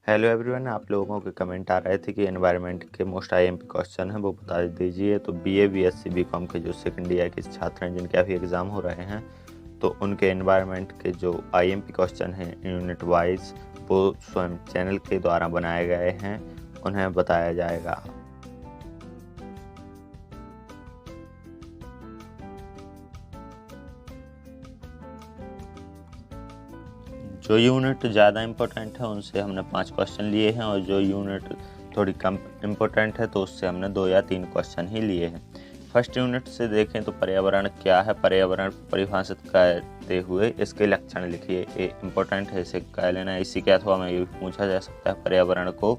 Hello everyone, आप लोगों के कमेंट आ रहे थे कि एनवायरनमेंट के मोस्ट आईएमपी क्वेश्चन है वो बता दीजिए। तो बीए बीएससी बीकॉम के जो सेकंड ईयर के छात्र हैं जिनके अभी एग्ज़ाम हो रहे हैं, तो उनके एनवायरनमेंट के जो आईएमपी क्वेश्चन हैं यूनिट वाइज वो स्वयं चैनल के द्वारा बनाए गए हैं, उन्हें बताया जाएगा। जो यूनिट ज़्यादा इम्पोर्टेंट है उनसे हमने 5 क्वेश्चन लिए हैं, और जो यूनिट थोड़ी कम इम्पोर्टेंट है तो उससे हमने 2 या 3 क्वेश्चन ही लिए हैं। फर्स्ट यूनिट से देखें तो पर्यावरण क्या है, पर्यावरण को परिभाषित करते हुए इसके लक्षण लिखिए। ये इम्पोर्टेंट है, इसे कह लेना। इसी के अथवा में ये भी पूछा जा सकता है, पर्यावरण को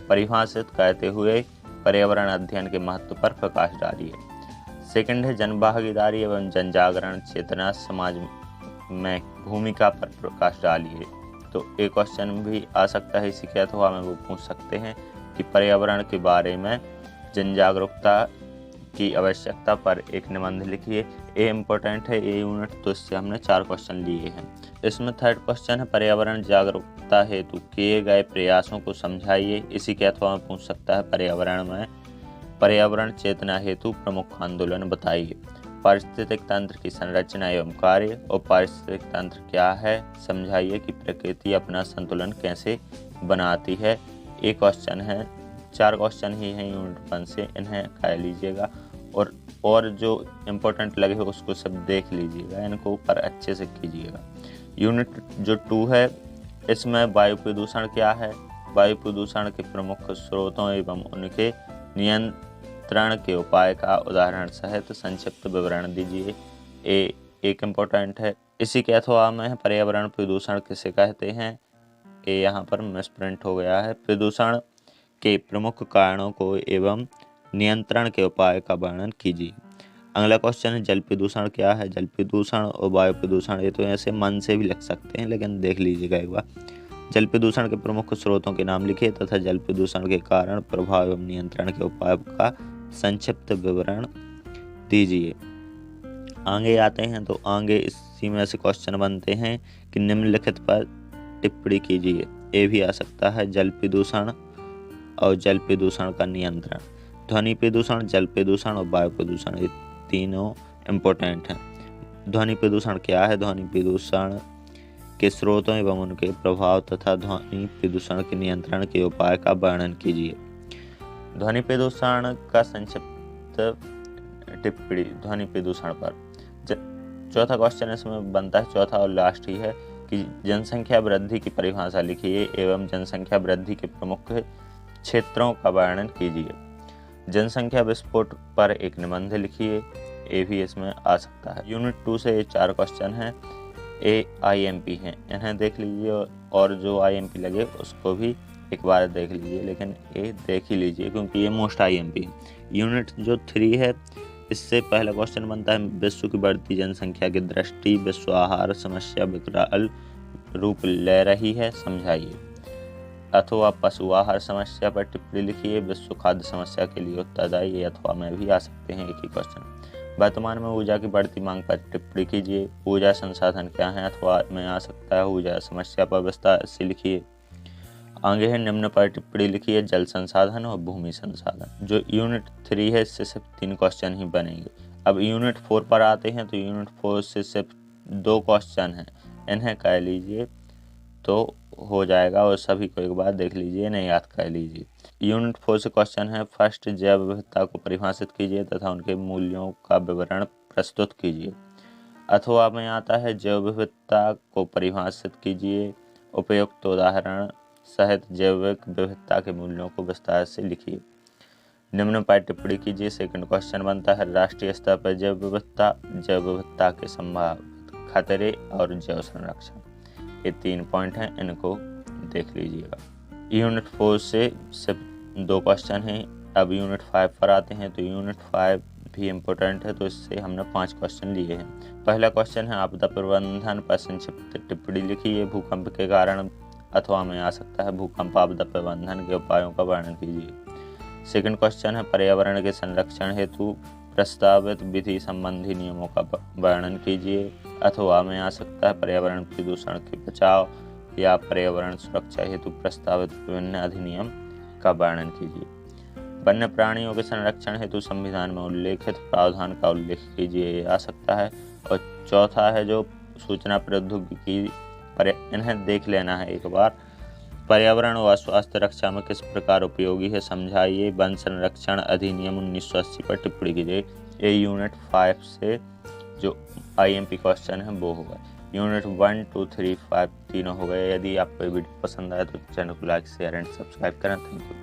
परिभाषित करते हुए पर्यावरण अध्ययन के महत्व पर प्रकाश डालिए। सेकंड है जन भागीदारी एवं जन जागरण चेतना समाज में भूमिका पर प्रकाश डालिए। तो एक क्वेश्चन भी आ सकता है इसी के अथवा में वो पूछ सकते हैं कि पर्यावरण के बारे में जन जागरूकता की आवश्यकता पर एक निबंध लिखिए। ये इम्पोर्टेंट है ये यूनिट, तो इससे हमने 4 क्वेश्चन लिए हैं। इसमें थर्ड क्वेश्चन है पर्यावरण जागरूकता हेतु किए गए प्रयासों को समझाइए। इसी के अथवा में पूछ सकता है पर्यावरण में पर्यावरण चेतना हेतु प्रमुख आंदोलन बताइए। पारिस्थितिक तंत्र की संरचना एवं कार्य और पारिस्थितिक तंत्र क्या है समझाइए कि प्रकृति अपना संतुलन कैसे बनाती है। एक क्वेश्चन है, 4 क्वेश्चन ही हैं यूनिट 1 से, इन्हें कह लीजिएगा और जो इम्पोर्टेंट लगे हो उसको सब देख लीजिएगा, इनको ऊपर अच्छे से कीजिएगा। यूनिट जो 2 है इसमें वायु प्रदूषण क्या है, वायु प्रदूषण के प्रमुख स्रोतों एवं उनके नियंत्रण के उपाय का उदाहरण सहित संक्षिप्त विवरण दीजिए। एक इम्पोर्टेंट है। इसी के अथवा में पर्यावरण प्रदूषण किसे कहते हैं, ये यहाँ पर मिसप्रिंट हो गया है। प्रदूषण के प्रमुख कारणों को एवं नियंत्रण के उपाय का वर्णन कीजिए। अगला क्वेश्चन है जल प्रदूषण क्या है। जल प्रदूषण और वायु प्रदूषण, ये तो ऐसे मन से भी लिख सकते हैं लेकिन देख लीजिएगा एक बार। जल प्रदूषण के प्रमुख स्रोतों के नाम लिखिए तथा जल प्रदूषण के कारण, प्रभाव एवं नियंत्रण के उपाय का संक्षिप्त विवरण दीजिए। आगे आते हैं तो आगे इसी में से क्वेश्चन बनते हैं कि निम्नलिखित पर टिप्पणी कीजिए। ये भी आ सकता है जल प्रदूषण और जल प्रदूषण का नियंत्रण। ध्वनि प्रदूषण, जल प्रदूषण और वायु प्रदूषण, ये तीनों इम्पोर्टेंट हैं। ध्वनि प्रदूषण क्या है, ध्वनि प्रदूषण के स्रोतों एवं उनके प्रभाव तथा ध्वनि प्रदूषण के नियंत्रण के उपाय का वर्णन कीजिए। ध्वनि प्रदूषण का संक्षिप्त टिप्पणी ध्वनि प्रदूषण पर। चौथा क्वेश्चन इसमें बनता है, चौथा और लास्ट ही है कि जनसंख्या वृद्धि की परिभाषा लिखिए एवं जनसंख्या वृद्धि के प्रमुख क्षेत्रों का वर्णन कीजिए। जनसंख्या विस्फोट पर एक निबंध लिखिए, ये भी इसमें आ सकता है। यूनिट 2 से ये 4 क्वेश्चन हैं, ये आईएमपी हैं, इन्हें देख लीजिए और जो आईएमपी लगे उसको भी एक बार देख लीजिए, लेकिन ये देख ही लीजिए क्योंकि ये मोस्ट आईएमपी है। यूनिट जो 3 है इससे पहला क्वेश्चन बनता है विश्व की बढ़ती जनसंख्या की दृष्टि विश्व आहार समस्या विकराल रूप ले रही है, समझाइए। अथवा पशु आहार समस्या पर टिप्पणी लिखिए। विश्व खाद्य समस्या के लिए उत्तरदायी अथवा में भी आ सकते हैं एक ही क्वेश्चन। वर्तमान में ऊर्जा की बढ़ती मांग पर टिप्पणी कीजिए। ऊर्जा संसाधन क्या है अथवा में आ सकता है ऊर्जा समस्या पर विस्तार से लिखिए। आगे है निम्न पर टिप्पणी लिखिए, जल संसाधन और भूमि संसाधन। जो यूनिट 3 है इससे सिर्फ 3 क्वेश्चन ही बनेंगे। अब यूनिट 4 पर आते हैं तो यूनिट 4 से सिर्फ 2 क्वेश्चन हैं, इन्हें कह लीजिए तो हो जाएगा और सभी को एक बार देख लीजिए, नहीं याद कर लीजिए। यूनिट 4 से क्वेश्चन है फर्स्ट जैव विविधता को परिभाषित कीजिए तथा उनके मूल्यों का विवरण प्रस्तुत कीजिए। अथवा में आता है जैव विविधता को परिभाषित कीजिए, उपयुक्त उदाहरण सहित जैविक विविधता के मूल्यों को विस्तार से लिखिए। निम्न पर टिप्पणी कीजिए। सेकंड क्वेश्चन बनता है राष्ट्रीय स्तर पर जैव विविधता के संभावित खतरे और जैव संरक्षण। ये 3 पॉइंट हैं, इनको देख लीजिएगा। यूनिट 4 से सिर्फ 2 क्वेश्चन हैं। अब यूनिट 5 पर आते हैं तो यूनिट 5 भी इम्पोर्टेंट है, तो इससे हमने 5 क्वेश्चन लिए हैं। पहला क्वेश्चन है आपदा प्रबंधन पर संक्षिप्त टिप्पणी लिखिए। भूकंप के कारण अथवा में आ सकता है भूकंप आपदा प्रबंधन के उपायों का वर्णन कीजिए। सेकंड क्वेश्चन है पर्यावरण के संरक्षण हेतु प्रस्तावित विधि संबंधी नियमों का वर्णन कीजिए। अथवा में आ सकता है पर्यावरण प्रदूषण के बचाव या पर्यावरण सुरक्षा हेतु प्रस्तावित विभिन्न अधिनियम का वर्णन कीजिए। वन्य प्राणियों के संरक्षण हेतु संविधान में उल्लेखित प्रावधान का उल्लेख कीजिए जा सकता है। और चौथा है जो सूचना प्रौद्योगिकी पर, इन्हें देख लेना है एक बार। पर्यावरण व स्वास्थ्य रक्षा में किस प्रकार उपयोगी है समझाइए। वन संरक्षण अधिनियम 1980 पर टिप्पणी कीजिए। ये यूनिट 5 से जो IMP क्वेश्चन है वो होगा। यूनिट 1, 2, 3, 5 तीनों हो गए। यदि आपको वीडियो पसंद आए तो चैनल को लाइक, शेयर एंड सब्सक्राइब करें। Thank you.